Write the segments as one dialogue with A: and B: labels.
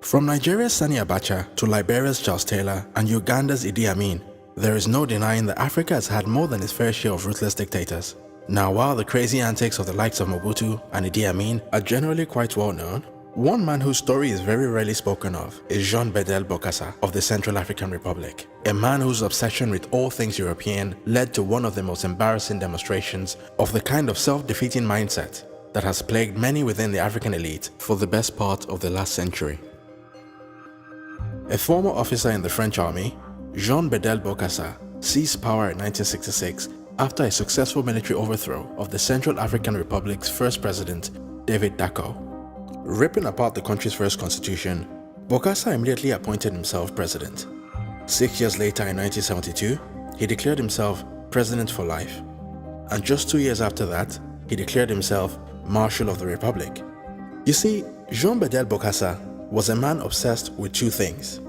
A: From Nigeria's Sani Abacha to Liberia's Charles Taylor and Uganda's Idi Amin, there is no denying that Africa has had more than its fair share of ruthless dictators. Now, while the crazy antics of the likes of Mobutu and Idi Amin are generally quite well known, one man whose story is very rarely spoken of is Jean-Bedel Bokassa of the Central African Republic, a man whose obsession with all things European led to one of the most embarrassing demonstrations of the kind of self-defeating mindset that has plagued many within the African elite for the best part of the last century. A former officer in the French army, Jean-Bedel Bokassa seized power in 1966 after a successful military overthrow of the Central African Republic's first president, David Dacko. Ripping apart the country's first constitution, Bokassa immediately appointed himself president. 6 years later, in 1972, he declared himself president for life. And just 2 years after that, he declared himself Marshal of the Republic. You see, Jean-Bedel Bokassa was a man obsessed with two things: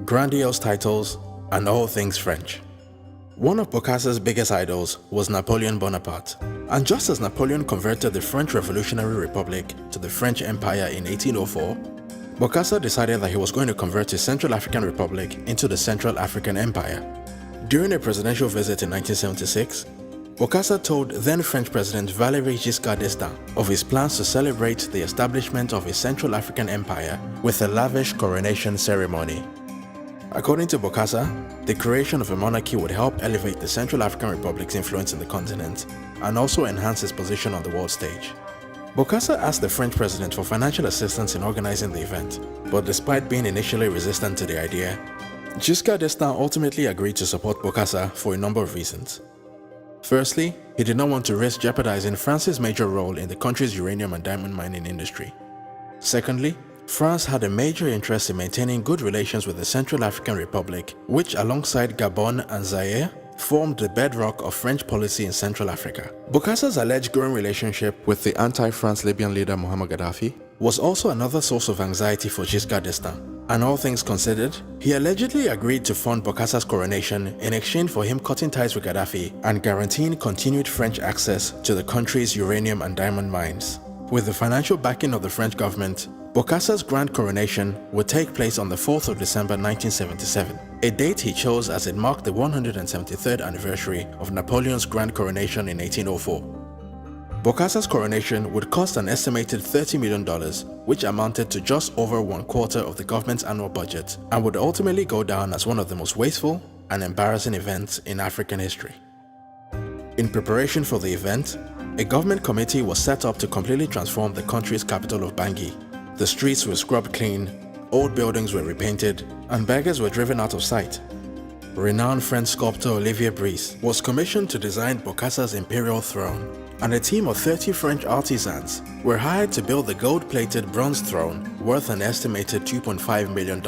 A: grandiose titles and all things French. One of Bokassa's biggest idols was Napoleon Bonaparte, and just as Napoleon converted the French Revolutionary Republic to the French Empire in 1804, Bokassa decided that he was going to convert the Central African Republic into the Central African Empire. During a presidential visit in 1976, Bokassa told then French President Valéry Giscard d'Estaing of his plans to celebrate the establishment of a Central African Empire with a lavish coronation ceremony. According to Bokassa, the creation of a monarchy would help elevate the Central African Republic's influence in the continent and also enhance its position on the world stage. Bokassa asked the French president for financial assistance in organizing the event, but despite being initially resistant to the idea, Giscard d'Estaing ultimately agreed to support Bokassa for a number of reasons. Firstly, he did not want to risk jeopardizing France's major role in the country's uranium and diamond mining industry. Secondly, France had a major interest in maintaining good relations with the Central African Republic, which alongside Gabon and Zaire, formed the bedrock of French policy in Central Africa. Bokassa's alleged growing relationship with the anti-France Libyan leader Muammar Gaddafi was also another source of anxiety for Giscard d'Estaing. And all things considered, he allegedly agreed to fund Bokassa's coronation in exchange for him cutting ties with Gaddafi and guaranteeing continued French access to the country's uranium and diamond mines. With the financial backing of the French government, Bokassa's grand coronation would take place on the 4th of December 1977, a date he chose as it marked the 173rd anniversary of Napoleon's grand coronation in 1804. Bokassa's coronation would cost an estimated $30 million, which amounted to just over 1/4 of the government's annual budget, and would ultimately go down as one of the most wasteful and embarrassing events in African history. In preparation for the event, a government committee was set up to completely transform the country's capital of Bangui. The streets were scrubbed clean, old buildings were repainted, and beggars were driven out of sight. Renowned French sculptor Olivier Brice was commissioned to design Bokassa's imperial throne, and a team of 30 French artisans were hired to build the gold-plated bronze throne worth an estimated $2.5 million.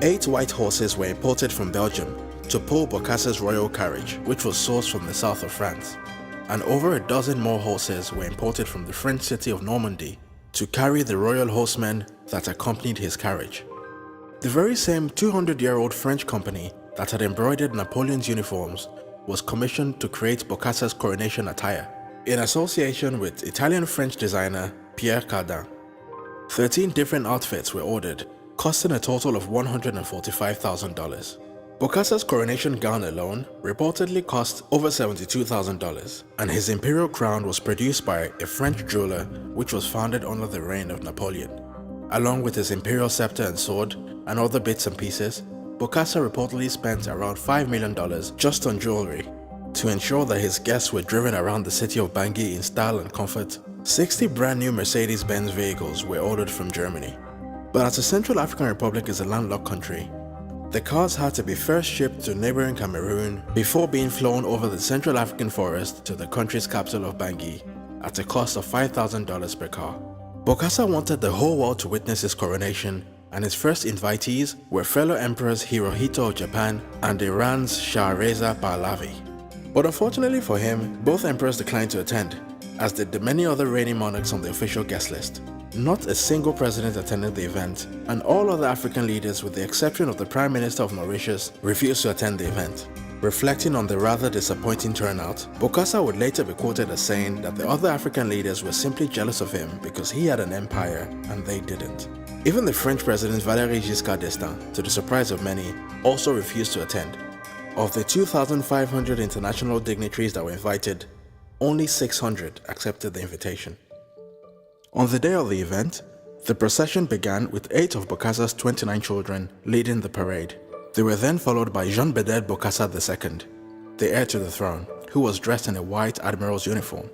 A: 8 white horses were imported from Belgium to pull Bokassa's royal carriage, which was sourced from the south of France, and over a dozen more horses were imported from the French city of Normandy to carry the royal horsemen that accompanied his carriage. The very same 200-year-old French company that had embroidered Napoleon's uniforms was commissioned to create Bokassa's coronation attire, in association with Italian-French designer Pierre Cardin. 13 different outfits were ordered, costing a total of $145,000. Bokassa's coronation gown alone reportedly cost over $72,000, and his imperial crown was produced by a French jeweler which was founded under the reign of Napoleon. Along with his imperial scepter and sword and other bits and pieces, Bokassa reportedly spent around $5 million just on jewelry. To ensure that his guests were driven around the city of Bangui in style and comfort, 60 brand new Mercedes-Benz vehicles were ordered from Germany. But as the Central African Republic is a landlocked country, the cars had to be first shipped to neighboring Cameroon before being flown over the Central African forest to the country's capital of Bangui at a cost of $5,000 per car. Bokassa wanted the whole world to witness his coronation, and his first invitees were fellow emperors Hirohito of Japan and Iran's Shah Reza Pahlavi. But unfortunately for him, both emperors declined to attend, as did the many other reigning monarchs on the official guest list. Not a single president attended the event, and all other African leaders, with the exception of the Prime Minister of Mauritius, refused to attend the event. Reflecting on the rather disappointing turnout, Bokassa would later be quoted as saying that the other African leaders were simply jealous of him because he had an empire and they didn't. Even the French president Valéry Giscard d'Estaing, to the surprise of many, also refused to attend. Of the 2,500 international dignitaries that were invited, only 600 accepted the invitation. On the day of the event, the procession began with 8 of Bokassa's 29 children leading the parade. They were then followed by Jean-Bedel Bokassa II, the heir to the throne, who was dressed in a white admiral's uniform.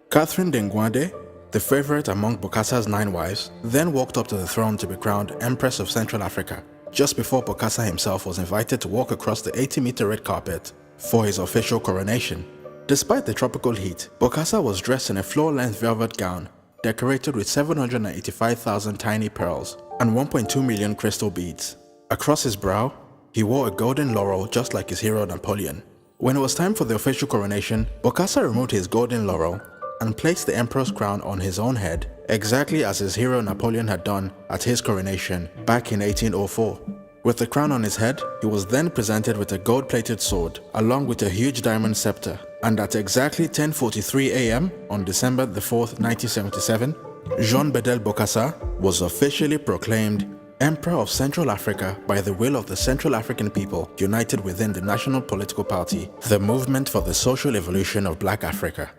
A: Catherine d'Engouande, the favorite among Bokassa's 9 wives, then walked up to the throne to be crowned Empress of Central Africa, just before Bokassa himself was invited to walk across the 80-meter red carpet for his official coronation. Despite the tropical heat, Bokassa was dressed in a floor-length velvet gown decorated with 785,000 tiny pearls and 1.2 million crystal beads. Across his brow, he wore a golden laurel just like his hero Napoleon. When it was time for the official coronation, Bokassa removed his golden laurel and placed the emperor's crown on his own head, exactly as his hero Napoleon had done at his coronation back in 1804. With the crown on his head, he was then presented with a gold-plated sword along with a huge diamond scepter, and at exactly 10:43 a.m. on December 4th, 1977, Jean-Bedel Bokassa was officially proclaimed Emperor of Central Africa by the will of the Central African people united within the National Political Party, the Movement for the Social Evolution of Black Africa.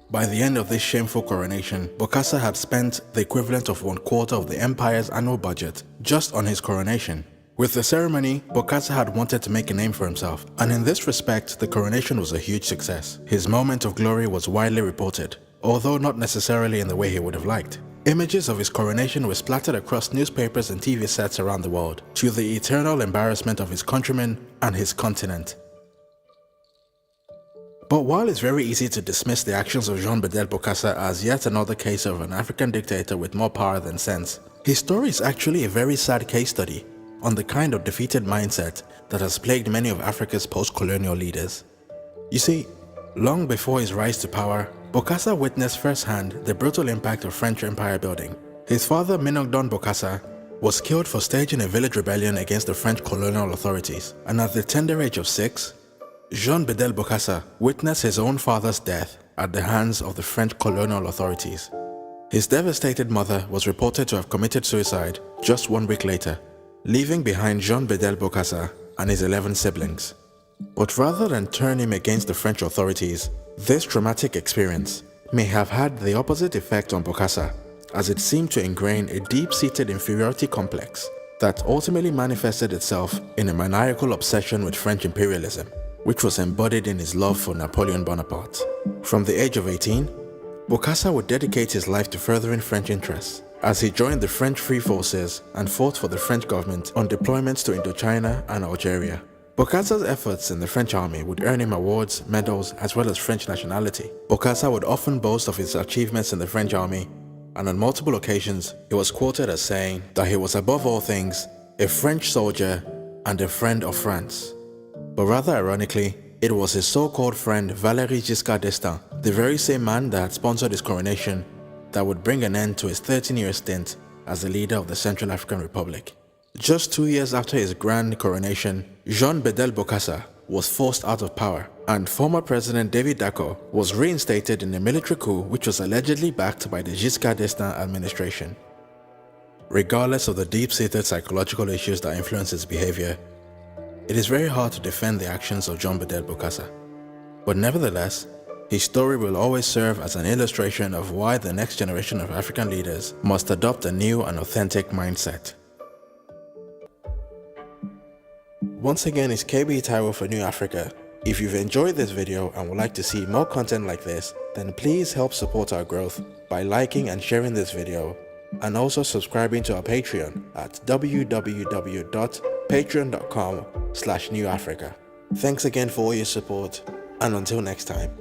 A: By the end of this shameful coronation, Bokassa had spent the equivalent of 1/4 of the empire's annual budget just on his coronation. With the ceremony, Bokassa had wanted to make a name for himself, and in this respect, the coronation was a huge success. His moment of glory was widely reported, although not necessarily in the way he would have liked. Images of his coronation were splattered across newspapers and TV sets around the world, to the eternal embarrassment of his countrymen and his continent. But while it's very easy to dismiss the actions of Jean-Bedel Bokassa as yet another case of an African dictator with more power than sense, his story is actually a very sad case study on the kind of defeated mindset that has plagued many of Africa's post-colonial leaders. You see, long before his rise to power, Bokassa witnessed firsthand the brutal impact of French empire building. His father, Minogdon Bokassa, was killed for staging a village rebellion against the French colonial authorities, and at the tender age of 6, Jean-Bedel Bokassa witnessed his own father's death at the hands of the French colonial authorities. His devastated mother was reported to have committed suicide just 1 week later, leaving behind Jean-Bedel Bokassa and his 11 siblings. But rather than turn him against the French authorities, this traumatic experience may have had the opposite effect on Bokassa, as it seemed to ingrain a deep-seated inferiority complex that ultimately manifested itself in a maniacal obsession with French imperialism, which was embodied in his love for Napoleon Bonaparte. From the age of 18, Bokassa would dedicate his life to furthering French interests, as he joined the French Free Forces and fought for the French government on deployments to Indochina and Algeria. Bokassa's efforts in the French army would earn him awards, medals, as well as French nationality. Bokassa would often boast of his achievements in the French army, and on multiple occasions, he was quoted as saying that he was above all things a French soldier and a friend of France. But rather ironically, it was his so-called friend Valéry Giscard d'Estaing, the very same man that had sponsored his coronation, that would bring an end to his 13-year stint as the leader of the Central African Republic. Just 2 years after his grand coronation, Jean-Bedel Bokassa was forced out of power, and former President David Dacko was reinstated in a military coup which was allegedly backed by the Giscard d'Estaing administration. Regardless of the deep-seated psychological issues that influence his behavior, it is very hard to defend the actions of Jean-Bedel Bokassa. But nevertheless, his story will always serve as an illustration of why the next generation of African leaders must adopt a new and authentic mindset. Once again, it's KB Taiwo for New Africa. If you've enjoyed this video and would like to see more content like this, then please help support our growth by liking and sharing this video, and also subscribing to our Patreon at www.patreon.com/newafrica. Thanks again for all your support, and until next time.